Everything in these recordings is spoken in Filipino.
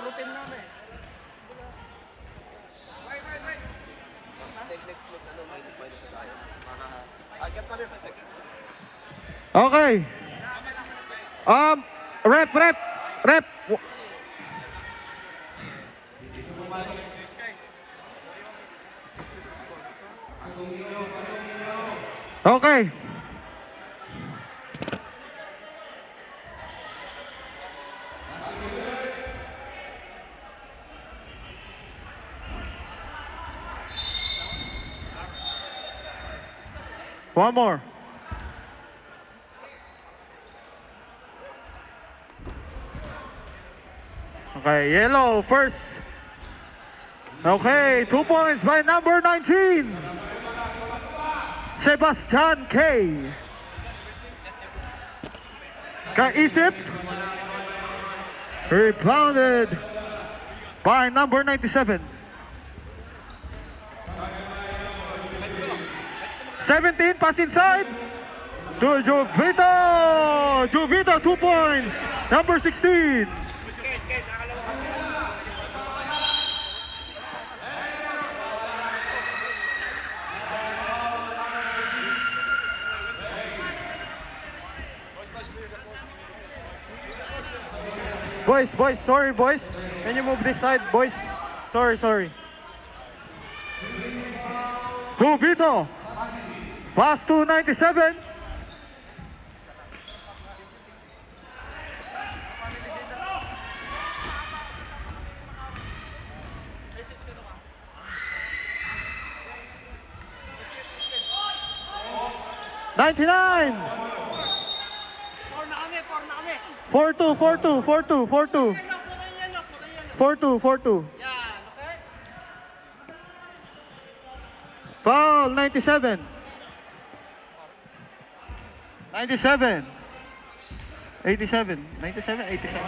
routine namin. Okay. Rep. Okay. One more. Okay, yellow first. Okay, 2 points by number 19. Sebastian K. Kaisip. Rebounded by number 97. 17, pass inside to Jovito. Jovito, 2 points. Number 16. Boys, sorry boys. Can you move this side, boys? Sorry. Jovito. Pass to 97. '99. 4-2. Foul 97. 97. 87. 97, 87.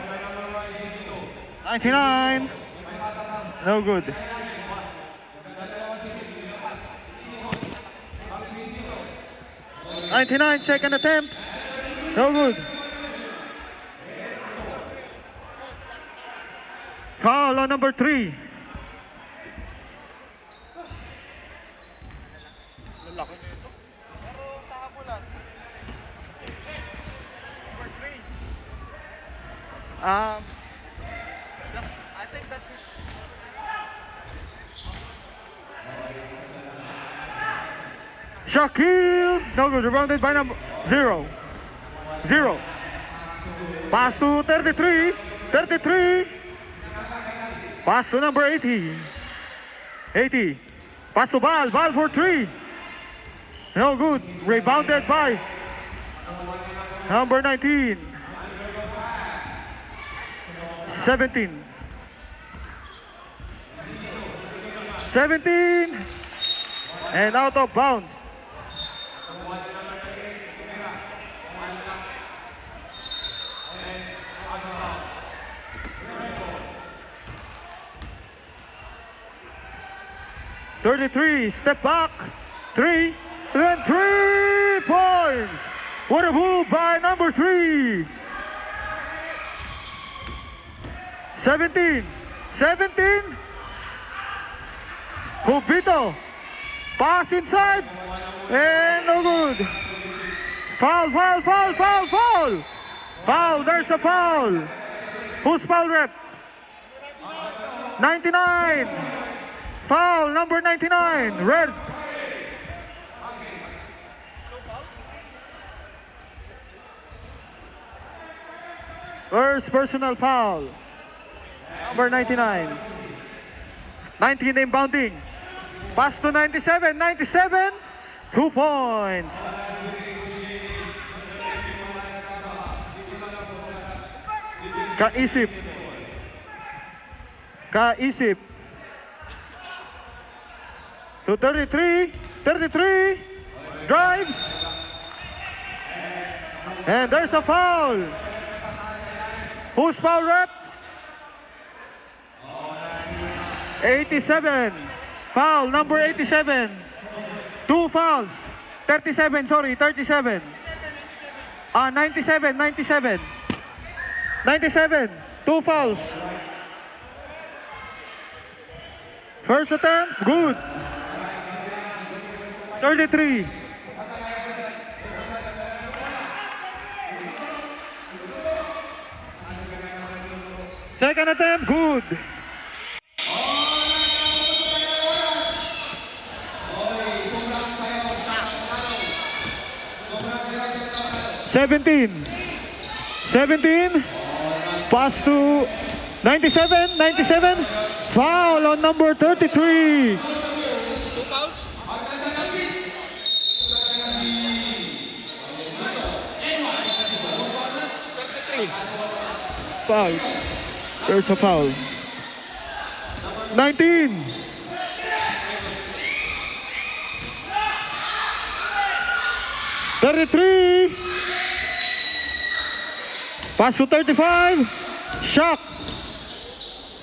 99. No good. '99, second attempt. No good. Foul on number 3. I think that's it. Shaquille, no good, rebounded by number 0. Pass to 33. Pass to number 80. Pass to Bal for 3. No good, rebounded by number 19. 17. And out of bounds. '33, step back, 3, and 3 points. What a move by number 3. 17. Jovito. Pass inside. And no good. Foul. Foul, there's a foul. Who's foul rep? 99. Foul, number 99. Red. First personal foul. Number 99. 19 inbounding. Pass to 97. 2 points. Kaisip. To 33. Drives. And there's a foul. Who's foul rep? 87. Foul, number 87. 2 fouls. 37. 97. 2 fouls. First attempt, good. 33. Second attempt, good. 17. Pass to 97. Foul on number 33. 2 fouls? Foul. There's a foul. 19. Pass to 35. Shot.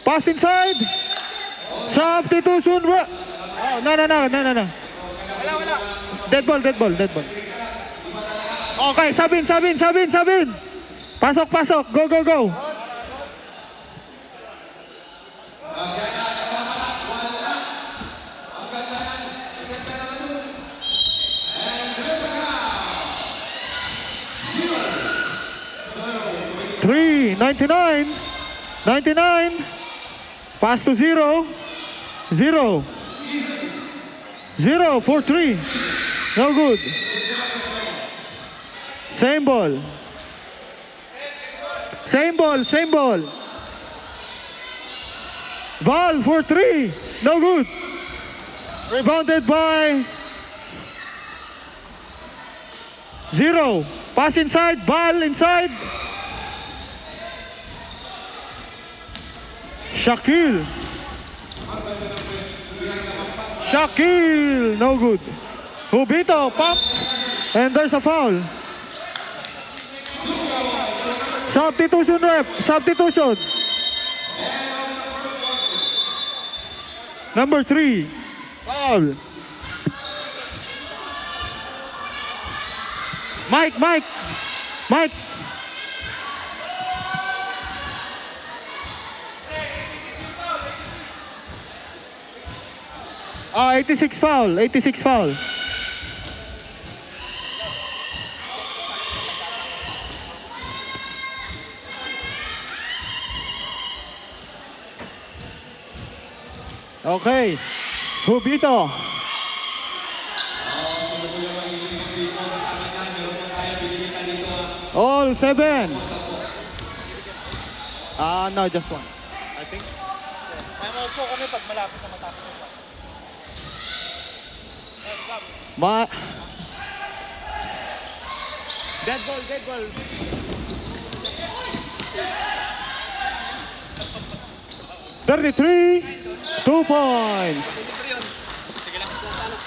Pass inside. Substitution. Oh, no. Wala. Dead ball. Okay, Sabin. Pasok. Go. Three, 99. Pass to 0. 4 3. No good. Same ball. Ball for 3. No good. Rebounded by 0. Pass inside. Ball inside. Shaquille. No good. Hubito. Pump. And there's a foul. Substitution. Number 3. Foul. Mike. 86 foul. Okay. Hubito. All 7. No, just 1. I think. Time out po kami pag malapit na matapos ito. Dead ball. 33, 2 points. Sige lang.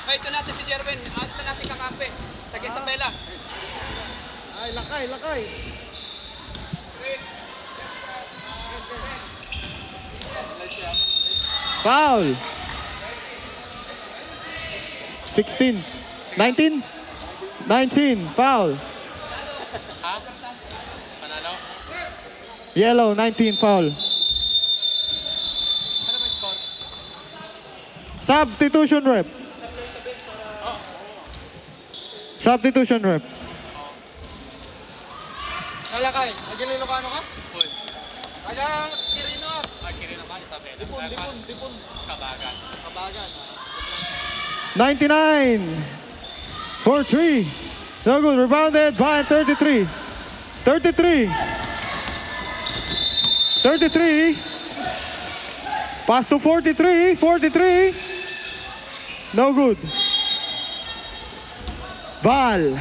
Ay, ito natin si Jerwin. Agsa natin kakampi. Taga Isabela. Ay, lakay. Foul. 16. 19. Foul. Ha? Panalo? Yellow, 19 foul. Ano ba score? Substitution rep. Nalakay. Naging Ilocano ka? Full. Taga Quirino ka? Quirino ka, Isabela. Dipon. Kabagan. 99. 4-3. No good. Rebounded by 33. 33. Pass to 43. No good. Ball.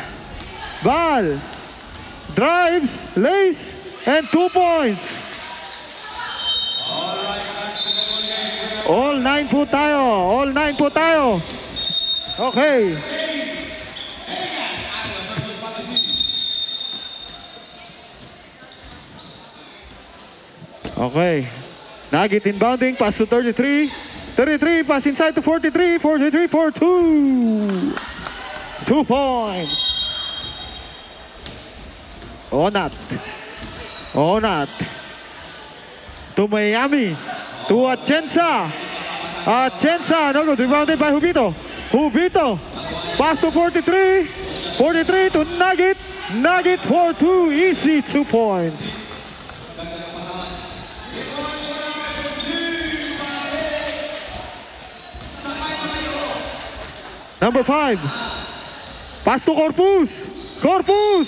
Drives, lays, and 2 points. All 9 po tayo. Okay. Nugget inbounding, pass to 33. Pass inside to 43 for 2. 2 points. Onat. To Miami. To Atienza. Atienza, no good. Rebounded by Jubito. Jubito. Pass to 43. 43 to Nugget. Nugget for 2. Easy 2 points. Number 5. Pass to Corpus. Corpus.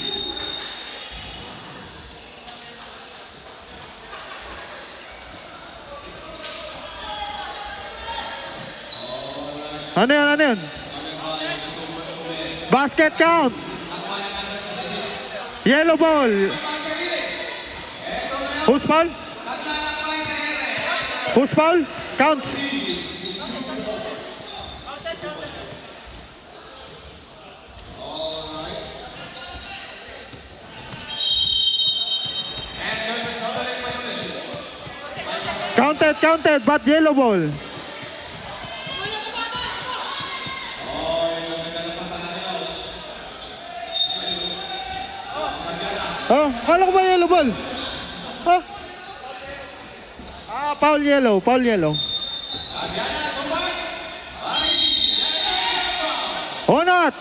Ano yan, ano yan? Basket count. Yellow ball. Who's foul? Who's foul? Count. Counted, but yellow ball. Oh, kala ko ba yellow ball? Ah, foul yellow, foul yellow. Onat,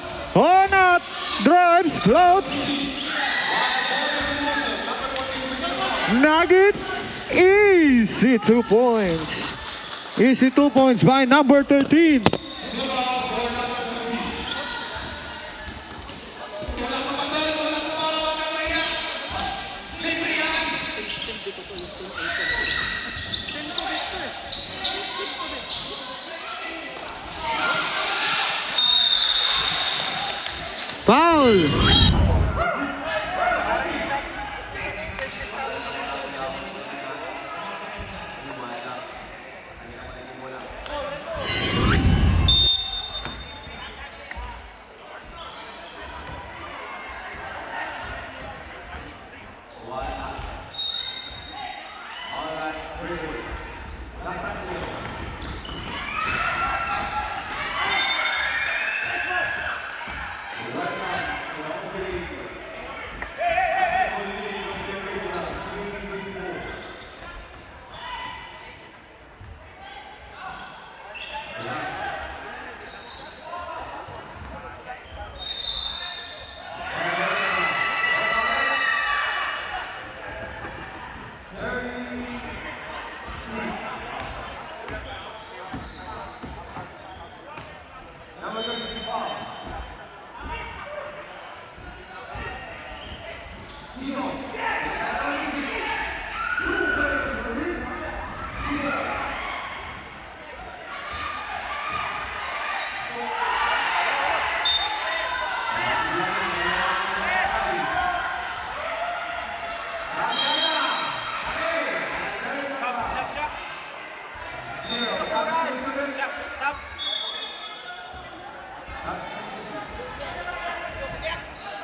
drives, floats. Nugget, easy 2 points. Easy 2 points by number 13. Foul.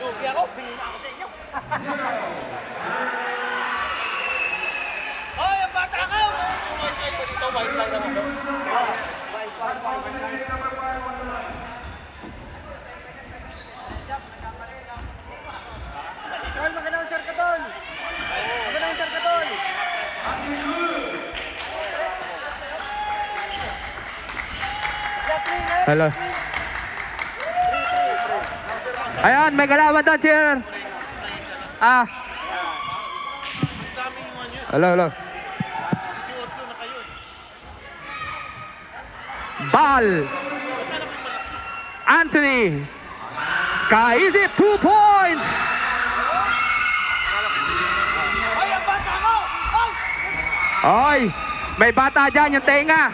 Lugi ako, bingin na ako sa inyo. Hoy, ang bata ka! Dito, white line naman daw. White line. Tol, magandang share ka, Tol. Magandang share ka, Tol. Hello. Ayan, may kalaban doon, cheer. Ah. Hello. Ball. Anthony. Kaisi, 2 points. Hoy, ang bata ko! Hoy! Oy, may bata dyan, yung tenga.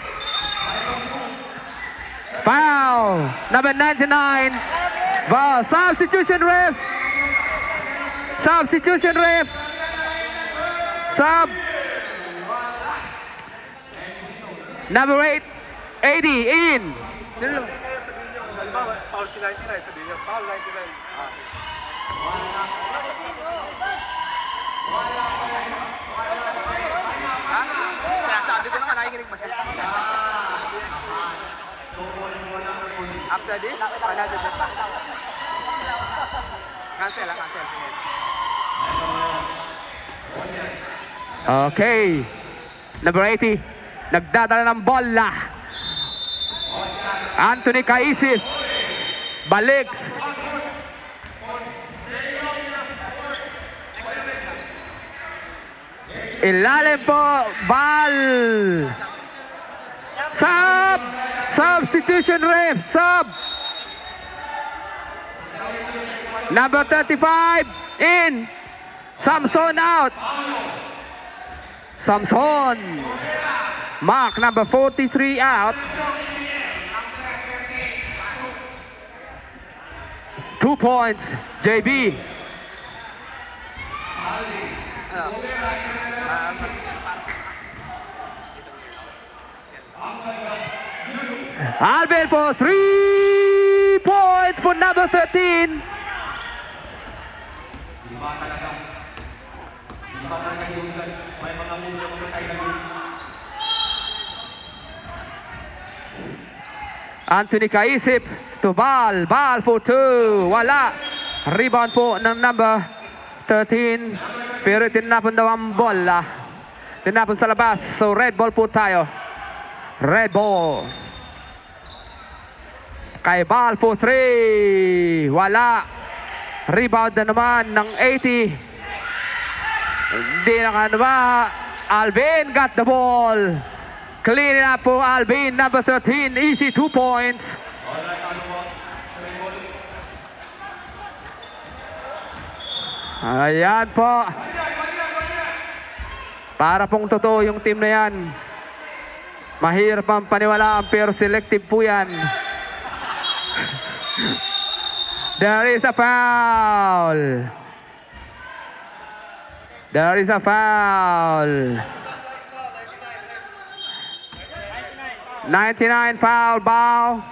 Foul. Number 99. Foul. Substitution ref. Sub. Number 8. 80 in. Foul si 99, sabihin niyo. Foul 99. Sabi ko naman, nakikinig ba siya? After this, another bit. Cancel. Okay. Number 80. Nagdadala ng bola. Anthony Kaisif. Baliks. Ilalim po. Bal. Sub. Substitution ref. Sub. Number 35. In. Samson out. Samson. Mark number 43 out. 2 points. JB. Alvin for 3 points for number 13. Anthony Kaisip to Bal. Bal for 2. Wala. Rebound po ng number 13. Pero tinapon daw ang bola. Tinapon sa labas. So red ball po tayo. Red ball. Kay Bal for 3. Wala. Rebound na naman ng 80. Hindi na ba. Alvin got the ball. Clean it up po Alvin, number 13, easy 2 points. Ayan po. Para pong totoo yung team na yan. Mahirap ang paniwalaan pero selective po yan. There is a foul. There is a foul. 99 foul ball.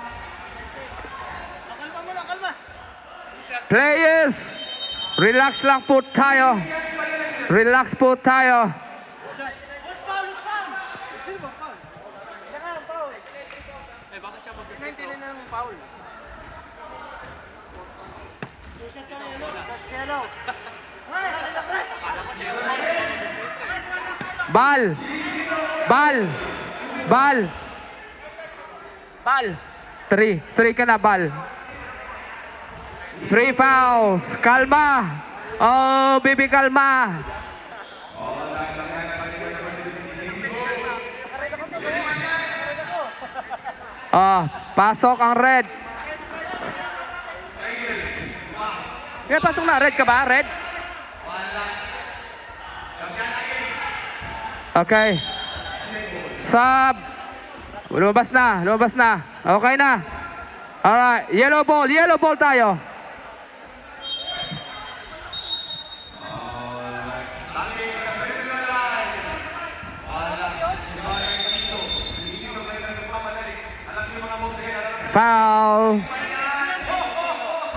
Players, relax lang po tayo. Relax po tayo. Bal. Bal. Bal. Bal. 3 ka na, Bal. 3 fouls. Kalma. Oh, baby, kalma. Oh, pasok ang red. Kaya pasok na, red ka ba? Red? Okay. Sub. Lumabas na, lumabas na. Okay na. Alright, yellow ball tayo. Foul.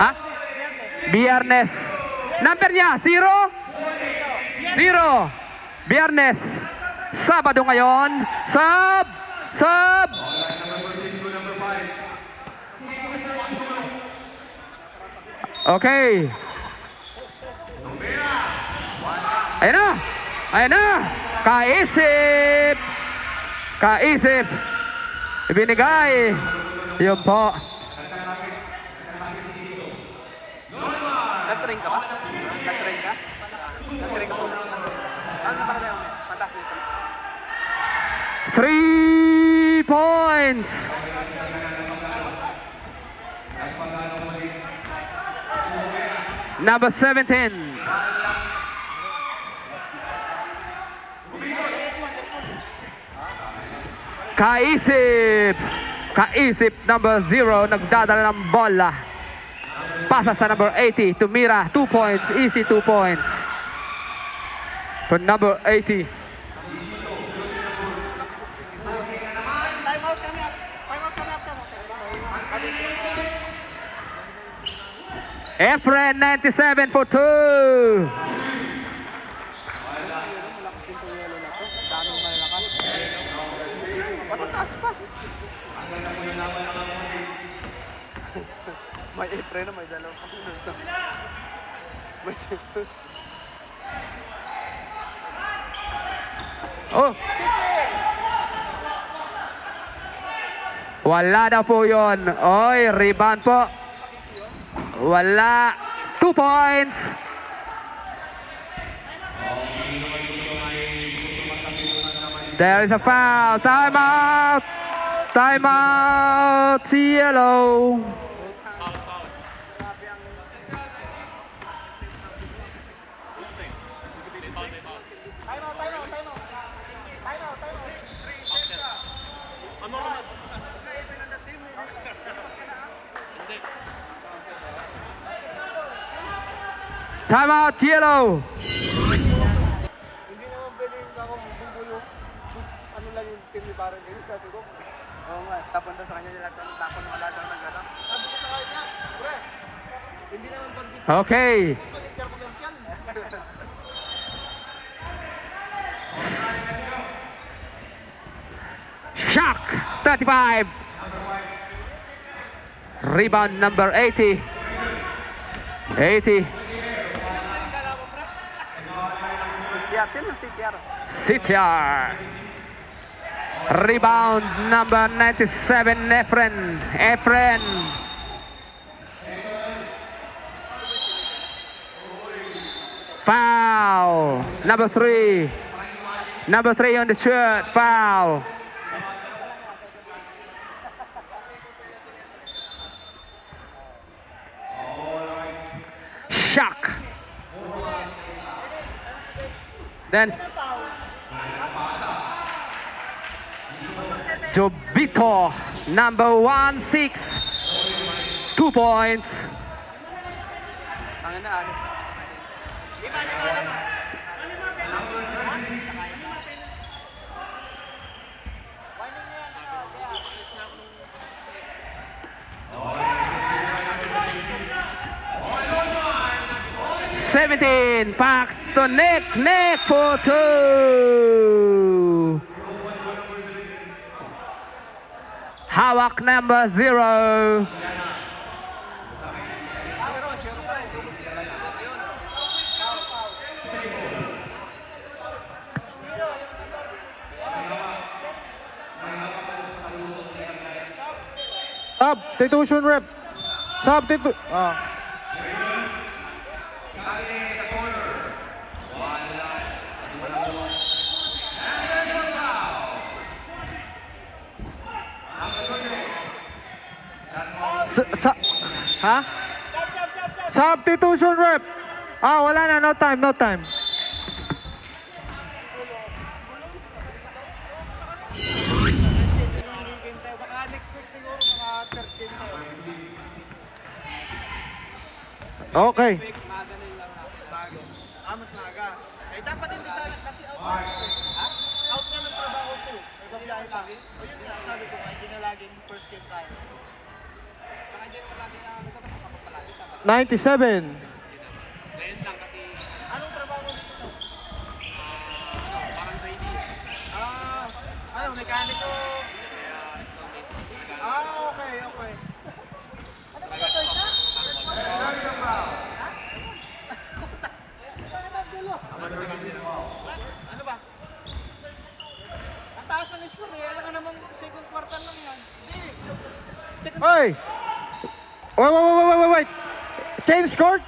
Ha? Biyernes. Number niya, 0? 0. Biyernes. Sabado ngayon. Sub. Sub. Okay. Ayan na. Ayan na. Kaisip. Kaisip. Ibinigay. Yun po. Nag-train ka ba? Nag-train ka? Nag-train ka po. Ano ba kayo? Fantastic. 3 points. Number 17. Kaisip. Kaisip, number 0, nagdadala ng bola. Pasa sa number 80 to Mira. 2 points, easy 2 points. For number 80. Efren, 97 for 2. May Efren na may dalaw. Oh. Wala daw po yun. Oy, rebound po. Wala. 2 points. There is a foul. Timeout. Timeout. Yellow. Timeout. Yellow. Hindi naman pwedeng ako bumbuyo. Ano lang yung team ni Baron Games, sabi ko. Oo nga, tapon daw sa kanya nila. Tapon ng wala daw ng gano'n. Sabi ko sa kanya, pre, hindi naman pag-team Okay. commercial. Shock. 35. Rebound number 80. 80. CTR, sino CTR? CTR. Rebound number 97, Efren. Efren. Foul. Number 3. Number 3 on the shirt. Foul. Shock. Then Jobito, number 16, 2 points. Ang na, Seventeen, Paxton, Nick for 2. Hawak number 0. Substitution rep. Ha? Substitution rep. Wala na. No time. Baka next week siguro, mga 13 tayo. Okay. Bago. Mas maaga. Eh, dapat hindi sana kasi out na. Ha? Out na ng trabaho to. May babiyahe pa. O yun nga, sabi ko, hindi na laging first game tayo. 97. Anong trabaho dito to? parang ready. Mekaniko. Okay. Ano ba ito? Ano ba? Ang taas ng score eh. Alam ka namang second quarter lang yan. Hindi. Hey! Wait. Change court.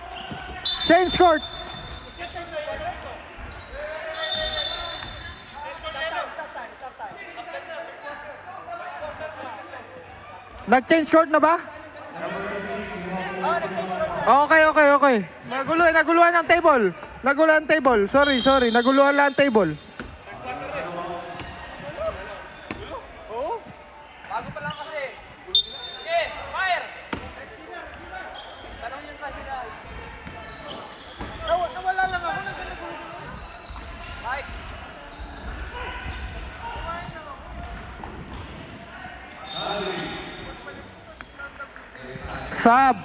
Stop time. Nag-change court na ba? Okay. Naguluhan ang table. Sorry. Naguluhan lang ang table. Bago pa lang kasi. Okay, fire! Tanong yun pa sila. Nawala lang ako. Mike! Sub.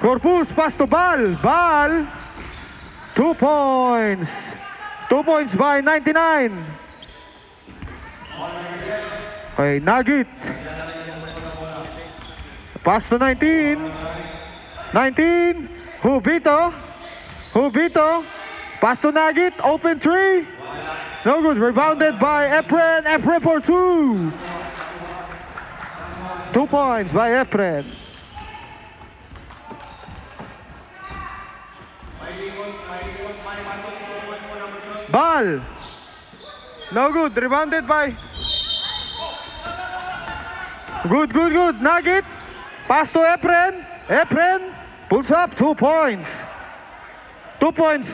Corpus, pass to Bal. 2 points. 2 points by 99. Okay, Nugget. Pass to 19. 19. Hubito. Hubito. Pass to Nagit. Open 3. No good. Rebounded by Efren. Efren for 2. 2 points by Efren. Ball. No good. Rebounded by. Good, good, good. Nugget. Pass to Efren. Efren pulls up 2 points. 2 points.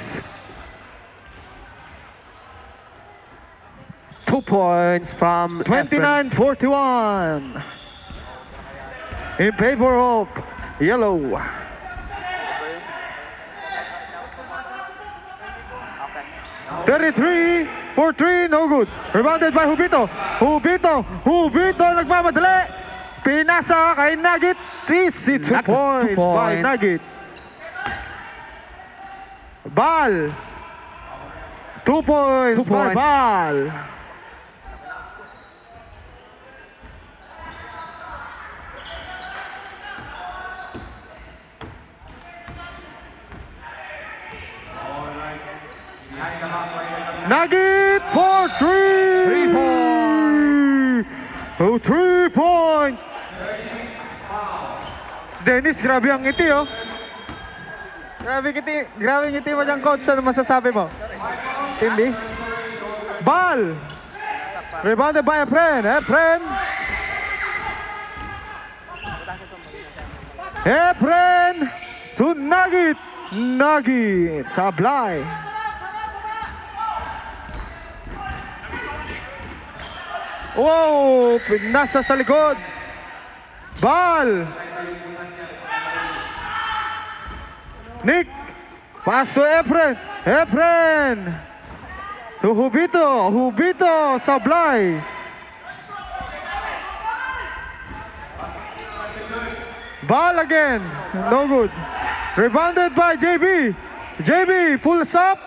2 points from 29-41. In favor of yellow. 33-43, no good. Rebounded by Hubito. Hubito nagmamadali. Pinasa kay Nugget. Easy 2 Nugget, 2 points by points. Nugget. Ball. 2 points 2 by points. Ball. Nugget for 3. 3 points. Oh, 3 points. Dennis, grabe ang ngiti, oh. Grabe ngiti mo dyan, coach. Ano masasabi mo? Hindi. Ball. Rebounded by Efren. Efren. Efren to Nugget. Nugget. Sablay. Wow! Pinasa sa likod. Ball. Nick. Pass to Efren. Efren. To Hubito. Hubito. Sablay. Ball again. No good. Rebounded by JB. JB pulls up.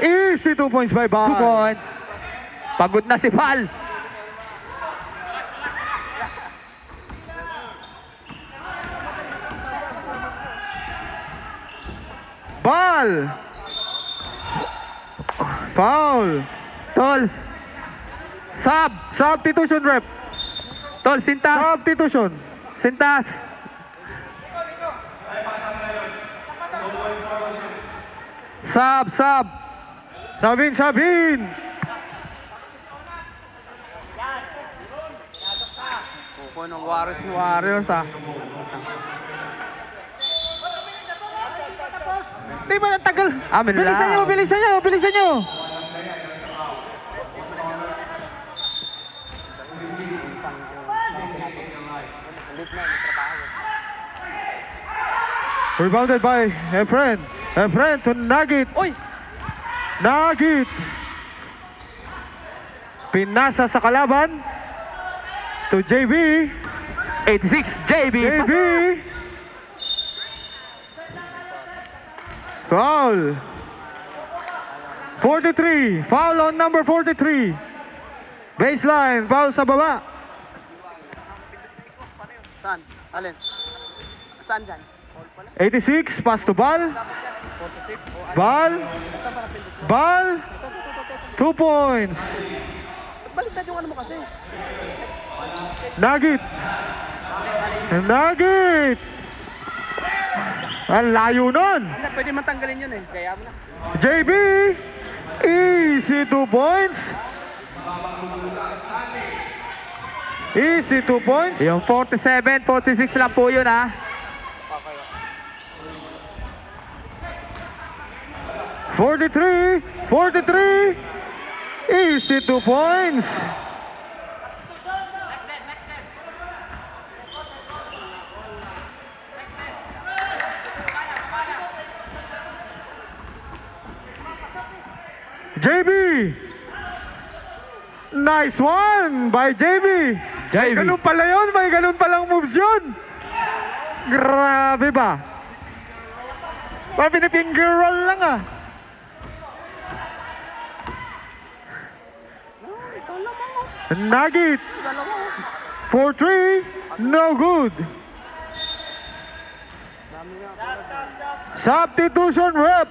Easy 2 points by 2 Ball. points. Pagod na si Val. Ball. Foul. Tol. Sub. Substitution rep. Tol, sintas. Substitution. Sintas. Sub. Sabin. Kuko ng Warriors ah. Di ba natagal? Amin lang. Bilisan nyo. Rebounded by Efren. Efren to Nugget. Uy! Nugget. Pinasa sa kalaban. To JB. 86, JB. JB. Foul. 43. Foul on number 43. Baseline. Foul sa baba. Saan? Alin? Saan dyan? 86. Pass to Ball. Ball. 2 points. Baliktad yung ano mo kasi. Nugget. Ang layo nun. Hindi, pwede matanggalin yun eh. Kaya mo na. JB. Easy 2 points. Easy 2 points. Yung 47, 46 lang po yun ah. 43. Easy 2 points. JB. Nice one by JB. May ganun pala yun. May ganun palang moves yun. Grabe ba? Pinifinger roll lang ah. Nugget. for 3. No good. Substitution rep.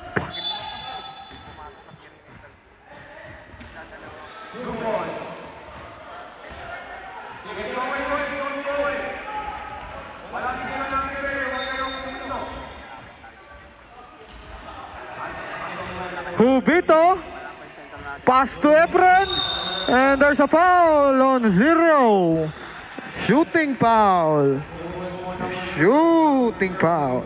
Hubito. Pass to Efren. And there's a foul on 0. Shooting foul. Shooting foul.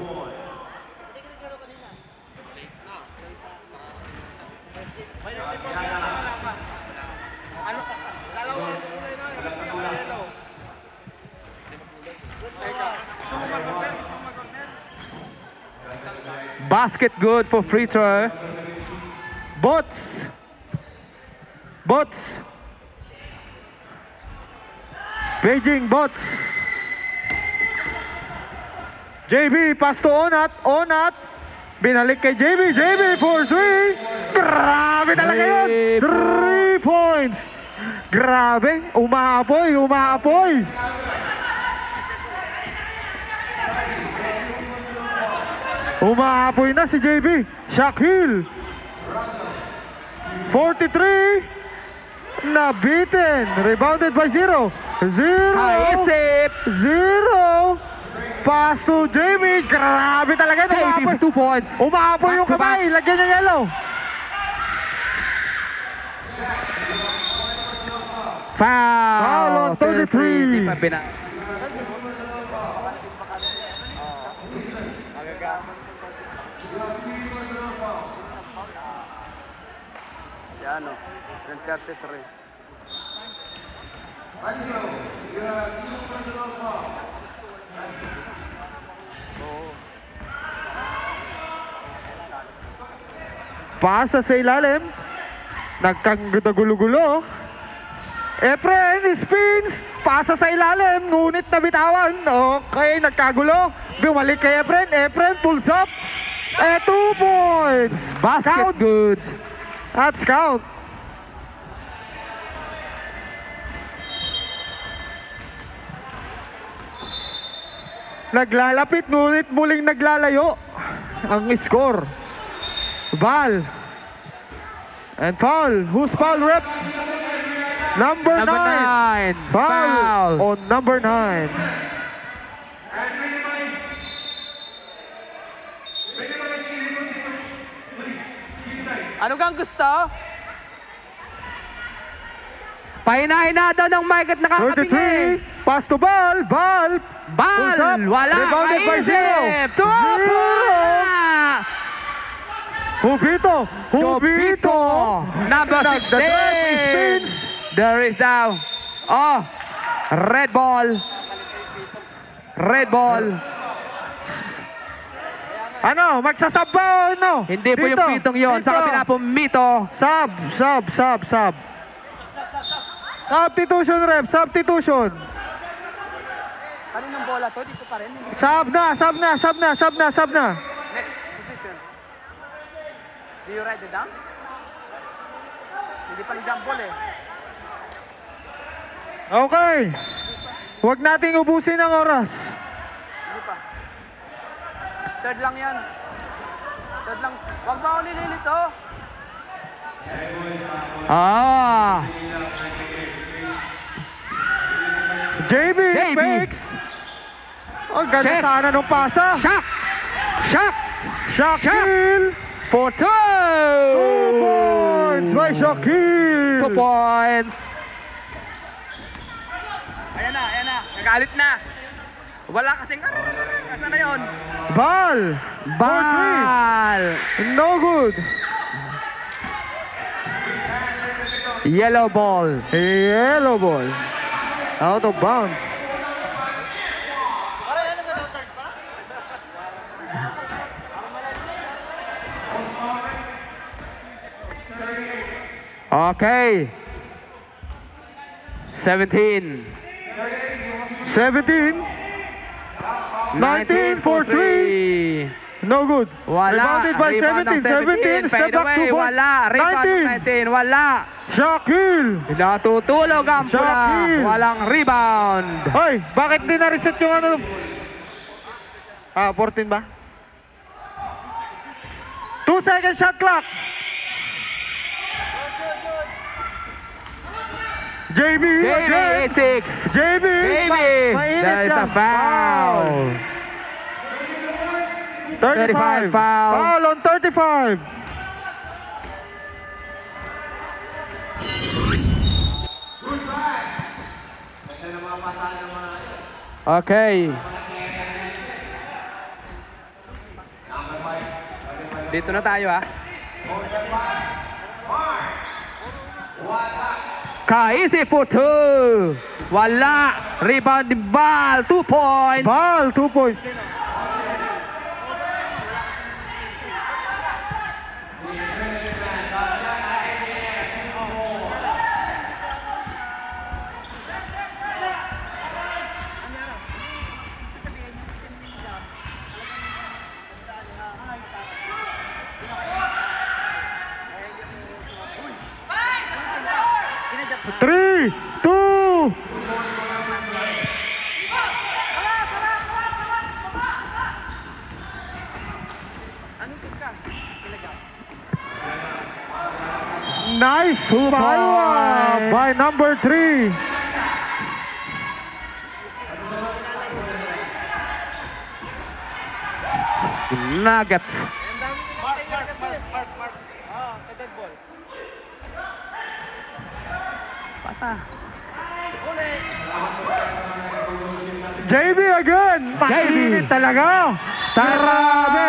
Ano? Dalawa. Kulay na. Yellow. Teka. Gusto mo mag-corner? Basket good for free throw. Bots. Bots. Beijing Bots. JB, pass to Onat. Onat. Binalik kay JB. JB for 3. Grabe talaga yun. 3 points. Grabe. Umaapoy. Umaapoy. Umaapoy na si JB. Shaquille. 43. Nabitin. Rebounded by 0. 0. Kaisip. 0. Pass to Jamie. Grabe talaga. JB for 2 points. Umaapoy yung Back to back. kamay. Lagyan niya yellow. Foul. Foul on 33. Di pa pina. Yan o. 33. Pasa sa ilalim. Nagkanggulo-gulo. Efren spins. Pasa sa ilalim. Ngunit nabitawan. Okay, nagkagulo. Bumalik kay Efren. Efren pulls up. 2 points. Basket Count. good. That's count. Naglalapit ngunit muling naglalayo ang score. Ball. And foul. Who's foul rep? Number 9. 9. Foul on number 9. Ano kang gusto? Pahina-hina daw ng mic at nakakapingin. 33. Pass to ball. Ball. Ball! Pulls up. Wala! Rebounded by Kaisip! 0. 2 Hubito. Hubito. Number 16. There is now. Oh! Red ball. Red ball. Ano? Magsasab ba o ano? Hindi po yung Dito. pitong yon. Sa Dito. kabila po, Mito. Sub. Substitution rep. Substitution. Kaninong bola to? Dito pa rin. Sub na. Next position. Do you write it down? Hindi pa ni-jump ball eh. Okay. Huwag nating ubusin ang oras. Hindi pa. Third lang yan. Third lang. Huwag ba ako nililito? Ah! JB makes. Ang ganda Check. sana nung pasa. Shot! Shot! Shaquille. For 2! 2 points by Shaquille. 2 points. Ayan na. Nagalit na. Wala kasing Asa na yun? Ball. Ball! No good. Yellow ball. Yellow ball. Out of bounds. Pare, ano ka daw? Third pa? Okay. 17. 17. 19 for 3. No good. Wala. Rebounded by Rebound ng 17. 17. Step Fade back away. 2 points. Wala. Rebound ng 19. Wala. Shaquille. Natutulog ang pula. Shaquille. Walang rebound. Hoy, bakit di na-reset yung ano? 14 ba? 2 second shot clock. JB, JB, again. 8-6. JB, JB. mainit There is a yan. foul. 35 foul. Foul on 35. Okay. Dito na tayo ha. Kaisip for 2. Wala. Rebound ni Bal. 2 points. Ball, 2 points. Three, two. Nice follow by number 3. Nugget. Ang dami nilang player kasi. Mark. Dead ball. Pasa. JB again. Mainit talaga. Grabe.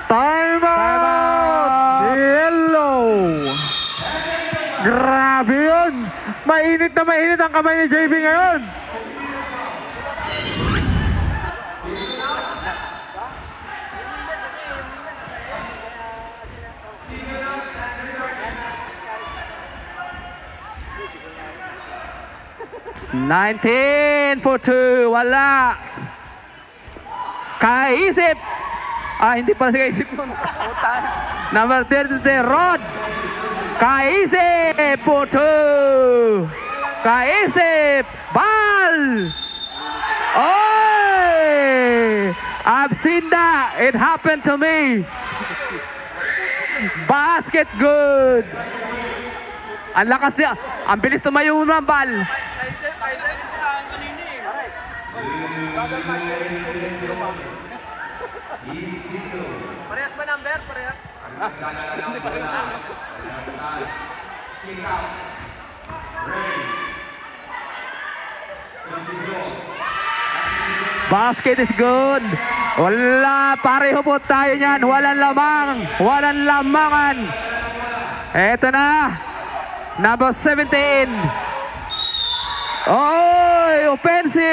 Time out. Yellow. Grabe yun. Mainit na mainit ang kamay ni JB ngayon. $19 for 2. Wala. Kaisip. Hindi pala si Kaisip nun. Number 30, Rod. Kaisip for 2. Kaisip. Ball. Oy! I've seen that. It happened to me. Basket good. Ang lakas niya. Ang bilis tumayo ng ball. Parehas ba number? Parehas? Basket is good. Wala, pareho po tayo niyan. Walang lamang. Walang lamangan. Eto na. Number 17. Oy, offensive.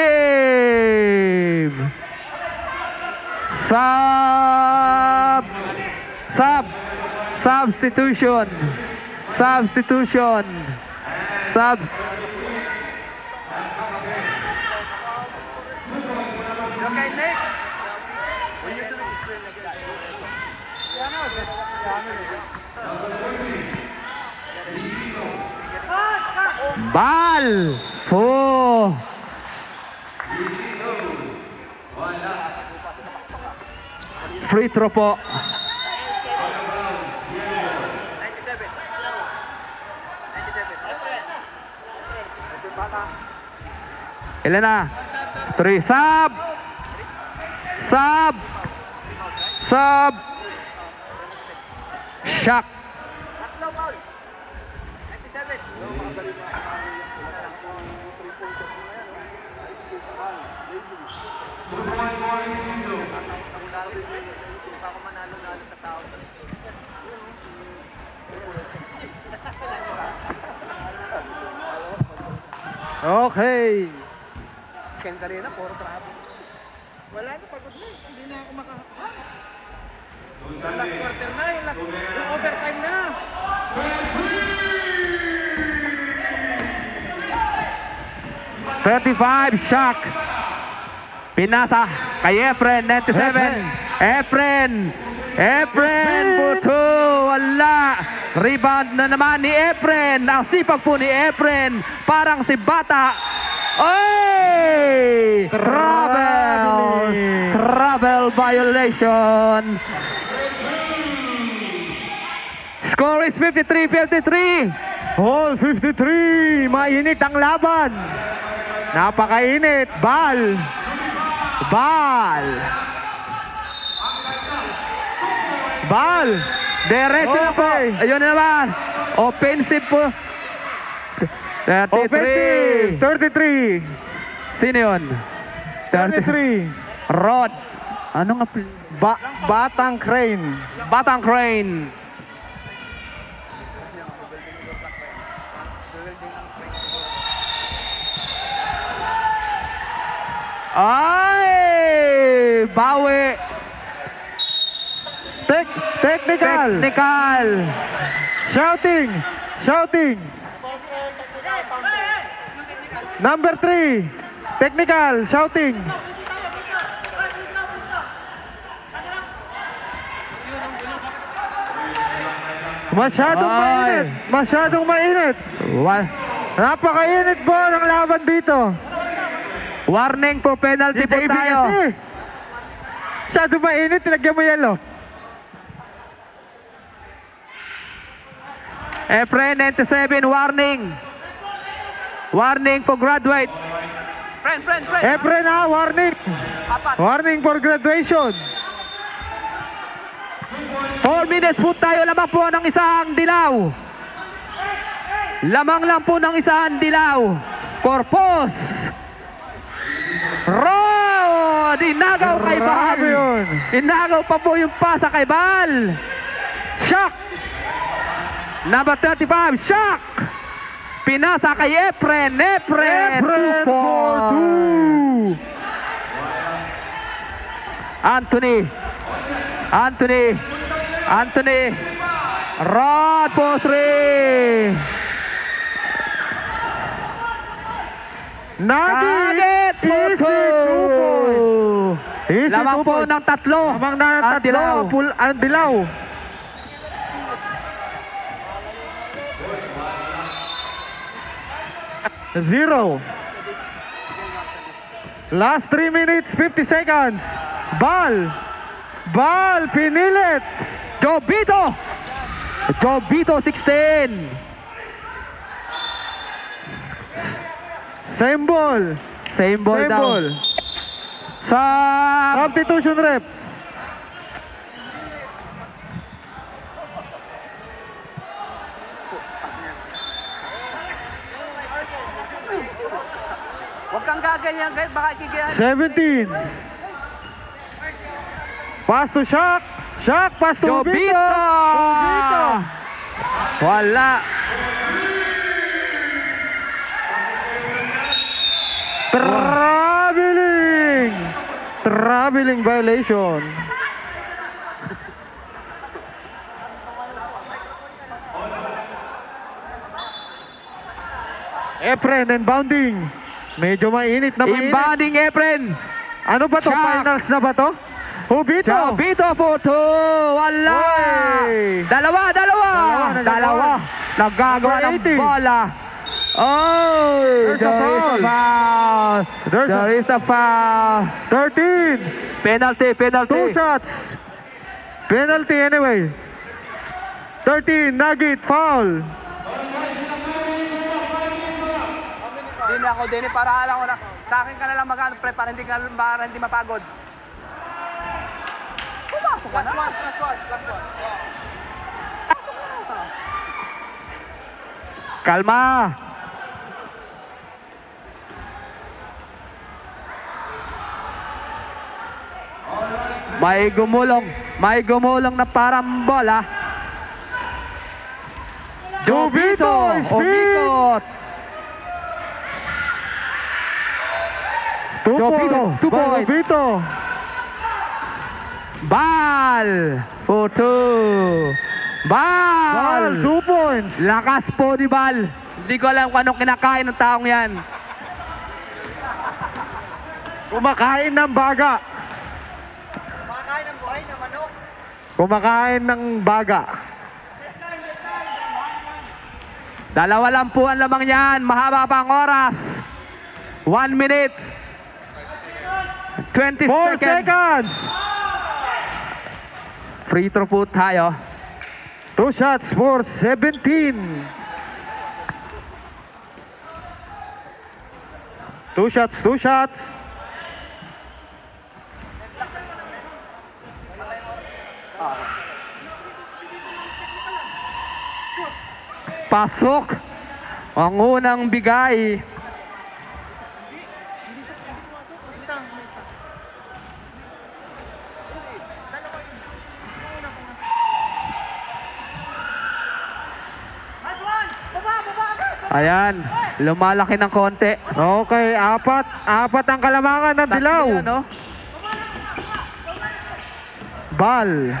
Substitution. Okay, Nick. Ball. Oh. Free throw po. Ilan na? 3. Sub. Shot. Okay. Ken kanina, puro traffic. Wala na, pagod na. Hindi na ako makahakot. Last quarter na, yung overtime na. 35 shock. Pinasa kay Efren, 97. Efren for 2. Wala. Rebound na naman ni Efren. Ang sipag po ni Efren. Parang si Bata. Oy! Travel violation. Score is 53-53. All 53. Mainit ang laban. Napakainit. Bal. Diretso na po. Okay. Ayun na naman. Offensive po. 33. 33. Sino yun? 33. Rod. Ano nga? Batang Crane. Batang Crane. Ay! Bawi. Technical. Shouting. Number 3. Technical. Shouting. Masyadong mainit. Napakainit po ng laban dito. Warning for penalty po tayo. Masyadong mainit. Tinagyan mo yelo. Efren 97, warning. Warning for graduate. Friend. Efren ha, warning. Warning for graduation. 4 minutes po tayo. Lamang po ng isang dilaw. Lamang lang po ng isang dilaw. Corpus. Rod! Inagaw kay Bal. Grabe yun. Inagaw pa po yung pasa kay Bal. Shock. Number 35, Shock. Pinasa kay Efren. Efren for 2. Anthony. Rod for 3. Nugget for 2. Lamang po ng 3. Lamang na ng 3. Ang dilaw. Zero. Last 3 minutes, 50 seconds. Bal, pinilit. Jobito 16. Same ball daw. Sa substitution rep. Huwag kang gaganyan guys, baka kikihan. 17. Pass to Shock. Pass to Jobito. Wala. Traveling violation. Efren inbounding. Medyo mainit na mainit. Inbounding Efren. Ano ba to? Shock. Finals na ba to? Jobito. Jobito po 2. Wala. Oy. Dalawa. Nagagawa ng Number 18. bola. Oh, there is a foul. 13. Penalty. 2 shots. Penalty anyway. 13. Nugget foul. Dini ako, para alam ko na. Sa akin ka na lang mag-ano, pre, para hindi mapagod. Pumasok ka na. Plus one. Kalma. May gumulong na parang bola. Jobito umikot. 2 Jobito, points. 2 points. Jobito. Bal for 2. Bal 2 points. Lakas po ni Bal. Hindi ko alam kung anong kinakain ng taong yan. Kumakain ng baga. Buhay na manok. Kumakain ng baga. Dalawa lang po ang lamang yan. Mahaba pa ang oras. 1 minute. 20 4 seconds. Free throw po tayo. 2 shots for 17. 2 shots, 2 shots. Pasok. Ang unang bigay. Ayan, lumalaki ng konti. Okay, apat ang kalamangan ng dilaw. Tatlo yan, no? Bal.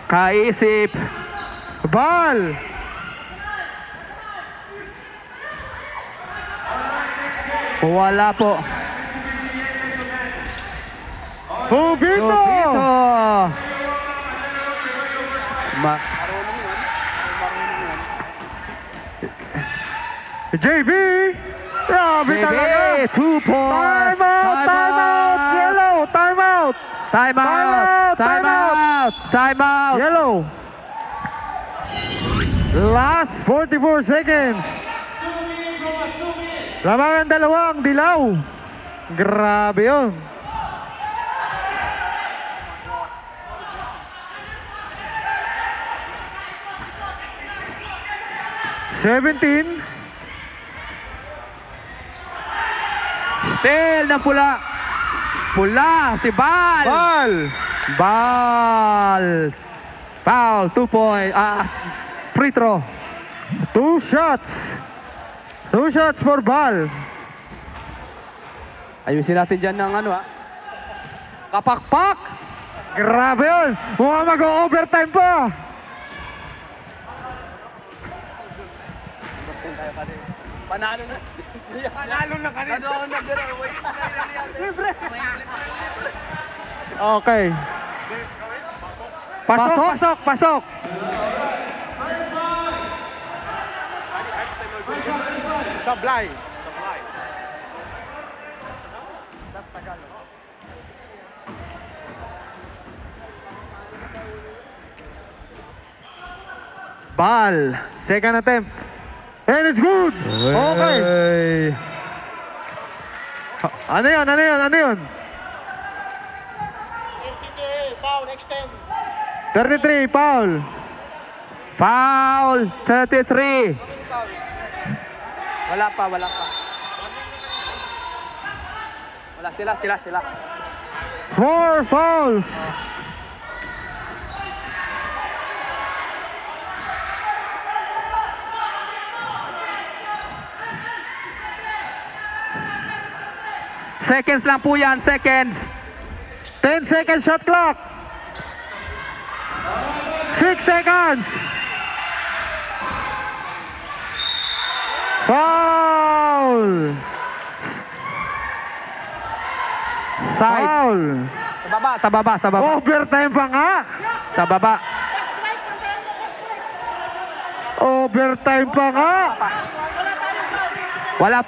Kaisip. Bal. Wala po. Hubito. Lupito. JB. Grabe talaga. 2 point. Time out, time out. Yellow, time out. Time out. Time out. Time out. Yellow. Last 44 seconds. Lamangan dalawang dilaw. Grabe yun. $17. Still ng pula. Pula si Bal. Bal. Bal. Foul. 2 point. Free throw. 2 shots. 2 shots for Bal. Ayusin natin dyan ng kapakpak. Grabe yun. Mukhang mag-overtime pa. Panalo na. Panalo na kanina. Panalo na pero wait. Libre. Okay. Pasok, pasok, pasok. Sablay. Bal. Second attempt. And it's good. Okay. Ano yun? Ano yun? Ano yun? Foul, extend. 33, foul. Foul. 33. Wala pa. Wala sila. 4 fouls. Seconds lang po yan. Seconds. 10 second shot clock. 6 seconds. Foul. Side. Foul. Sa baba. Overtime pa nga. Sa baba. Overtime pa nga. Wala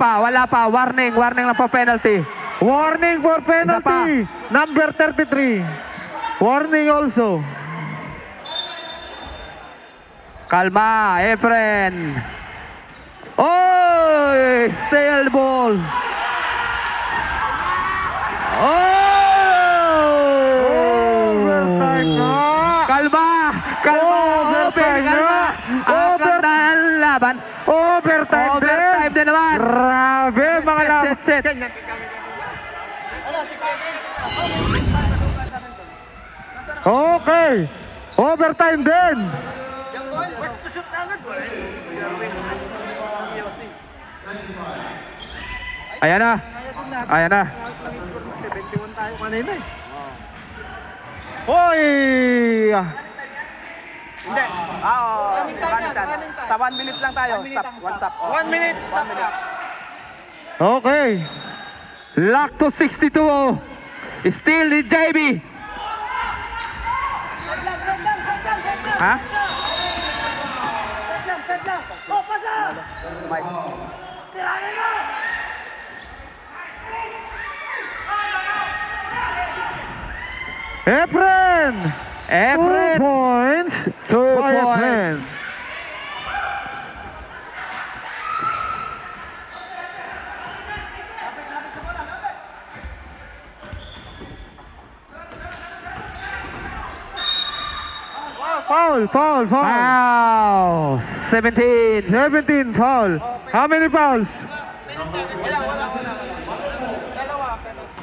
pa. Warning lang pa penalty. Warning for penalty. Number 33. Warning also. Kalma, Efren. Oy! Steal ball. Overtime nga. Kalma. Overtime nga. Ang laban. Overtime din naman. Grabe mga laban. Set. Ano, 6 seconds? Okay. Overtime din. Yung goal, first to shoot na agad. Ayan na. 21 tayo kanina eh. Hoy! Hindi. Sa 1 minute lang tayo. Stop. 1 stop. 1 minute, stop clock. Okay. Lock to 62. Still the JB. Ha? Efren! 2 Efren. points. 2 by points. Efren. Foul, foul, foul. Wow. 17. 17 foul. How many fouls? Wala. Dalawa, penalty.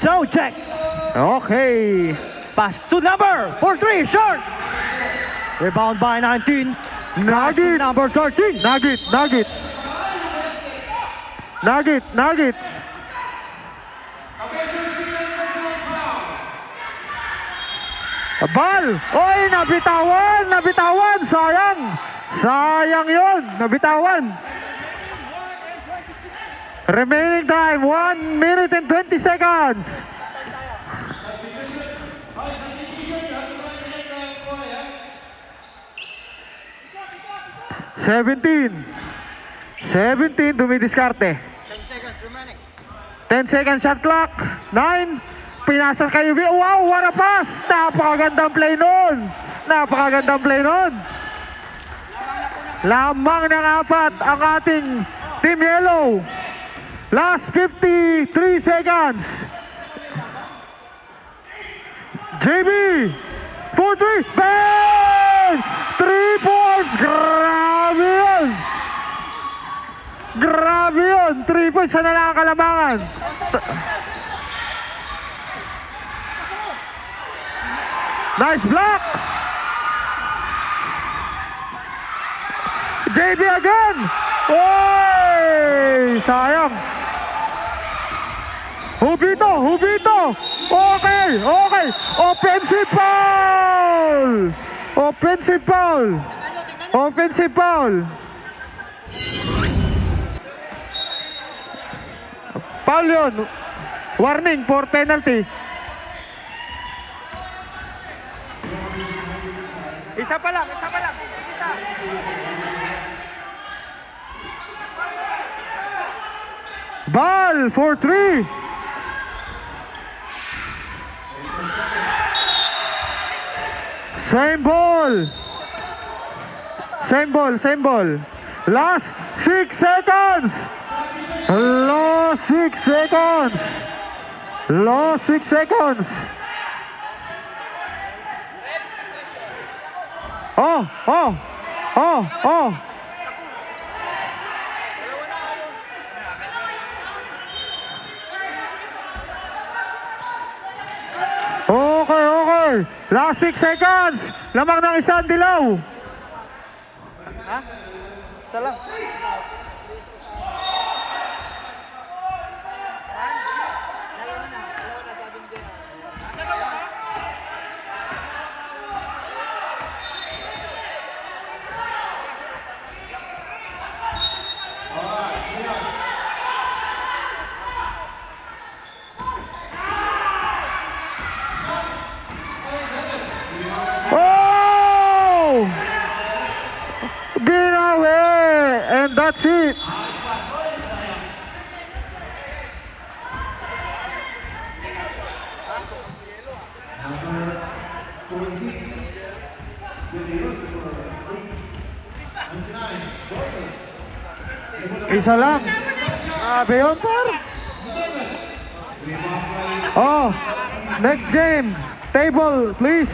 So check. Okay. Pass to number 43, short. Rebound by 19. Nugget. Number 13. Nugget. Bal! Oy, nabitawan! Sayang yun! Nabitawan! Remaining time, 1 minute and 20 seconds! Seventeen, dumidiskarte. 10 seconds remaining. 10 seconds shot clock. 9. Pinasa kay Ubi. Wow, what a pass! Napakagandang play nun. Lamang ng 4 ang ating Team Yellow. Last 53 seconds. JB! 4-3. Bang! 3 points! Grabe yun! 3 points sa nakakalamangan. Nice block! JB again! Oy! Sayang! Hubito! Okay! Offensive foul! Foul yun! Warning for penalty. Isa pa lang. Ball for 3. Same ball. Last 6 seconds. Oh. Okay. Last 6 seconds. Lamang ng isang dilaw. Oh! Ginawe! And that's it. Isa lang. Grabe yun, par. Oh, next game. Table, please.